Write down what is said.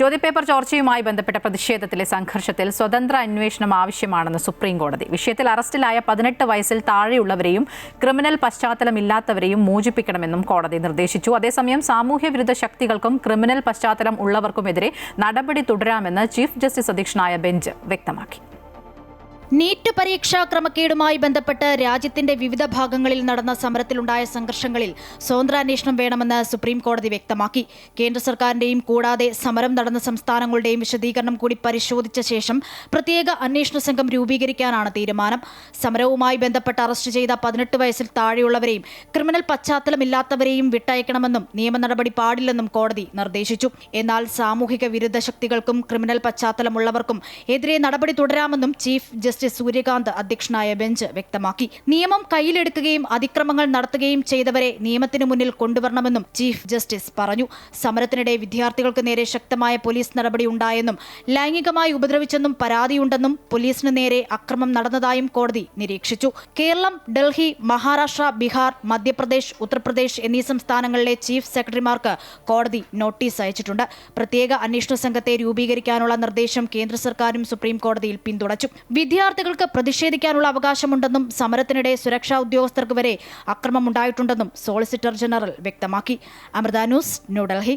ചോദ്യപേപ്പർ ചോർച്ചയുമായി ബന്ധപ്പെട്ട പ്രതിഷേധത്തിലെ സംഘർഷത്തിൽ സ്വതന്ത്ര അന്വേഷണം ആവശ്യമാണെന്ന് സുപ്രീം കോടതി. വിഷയത്തിൽ അറസ്റ്റിലായ 18 വയസ്സിൽ താഴെയുള്ളവരെയും ക്രിമിനൽ പശ്ചാത്തലമില്ലാത്തവരെയും മോചിപ്പിക്കണമെന്നും കോടതി നിർദ്ദേശിച്ചു. അതേസമയം സാമൂഹ്യവിരുദ്ധ ശക്തികൾക്കും ക്രിമിനൽ പശ്ചാത്തലം ഉള്ളവർക്കുമെതിരെ നടപടി തുടരാമെന്ന് ചീഫ് ജസ്റ്റിസ് അധ്യക്ഷനായ ബെഞ്ച് വ്യക്തമാക്കി. നീറ്റ് പരീക്ഷാ ക്രമക്കേടുമായി ബന്ധപ്പെട്ട് രാജ്യത്തിന്റെ വിവിധ ഭാഗങ്ങളിൽ നടന്ന സമരത്തിലുണ്ടായ സംഘർഷങ്ങളിൽ സ്വതന്ത്രാന്വേഷണം വേണമെന്ന് സുപ്രീം കോടതി വ്യക്തമാക്കി. കേന്ദ്ര സർക്കാരിന്റെയും കൂടാതെ സമരം നടന്ന സംസ്ഥാനങ്ങളുടെയും വിശദീകരണം കൂടി പരിശോധിച്ച ശേഷം പ്രത്യേക അന്വേഷണ സംഘം രൂപീകരിക്കാനാണ് തീരുമാനം. സമരവുമായി ബന്ധപ്പെട്ട് അറസ്റ്റ് ചെയ്ത 18 വയസ്സിൽ താഴെയുള്ളവരെയും ക്രിമിനൽ പശ്ചാത്തലമില്ലാത്തവരെയും വിട്ടയക്കണമെന്നും നിയമ നടപടി പാടില്ലെന്നും കോടതി നിർദ്ദേശിച്ചു. എന്നാൽ സാമൂഹിക വിരുദ്ധ ശക്തികൾക്കും ക്രിമിനൽ പശ്ചാത്തലമുള്ളവർക്കും എതിരെ നടപടി തുടരാമെന്നും ചീഫ് ജസ്റ്റിസ് സൂര്യകാന്ത് അധ്യക്ഷനായ ബെഞ്ച് വ്യക്തമാക്കി. നിയമം കയ്യിലെടുക്കുകയും അതിക്രമങ്ങൾ നടത്തുകയും ചെയ്തവരെ നിയമത്തിന് മുന്നിൽ കൊണ്ടുവരണമെന്നും ചീഫ് ജസ്റ്റിസ് പറഞ്ഞു. സമരത്തിനിടെ വിദ്യാർത്ഥികൾക്ക് നേരെ ശക്തമായ പോലീസ് നടപടി ഉണ്ടായെന്നും ലൈംഗികമായി ഉപദ്രവിച്ചെന്നും പരാതിയുണ്ടെന്നും പോലീസിന് നേരെ അക്രമം നടന്നതായും കോടതി നിരീക്ഷിച്ചു. കേരളം, ഡൽഹി, മഹാരാഷ്ട്ര, ബീഹാർ, മധ്യപ്രദേശ്, ഉത്തർപ്രദേശ് എന്നീ സംസ്ഥാനങ്ങളിലെ ചീഫ് സെക്രട്ടറിമാർക്ക് കോടതി നോട്ടീസ് അയച്ചിട്ടുണ്ട്. പ്രത്യേക അന്വേഷണ സംഘത്തെ രൂപീകരിക്കാനുള്ള നിർദ്ദേശം കേന്ദ്ര സർക്കാരും സുപ്രീം കോടതിയിൽ പിന്തുണച്ചു. വിദ്യാർത്ഥികൾക്ക് പ്രതിഷേധിക്കാനുള്ള അവകാശമുണ്ടെന്നും സമരത്തിനിടെ സുരക്ഷാ ഉദ്യോഗസ്ഥർക്ക് വരെ അക്രമമുണ്ടായിട്ടുണ്ടെന്നും സോളിസിറ്റർ ജനറൽ വ്യക്തമാക്കി. അമൃത ന്യൂസ്, ന്യൂഡൽഹി.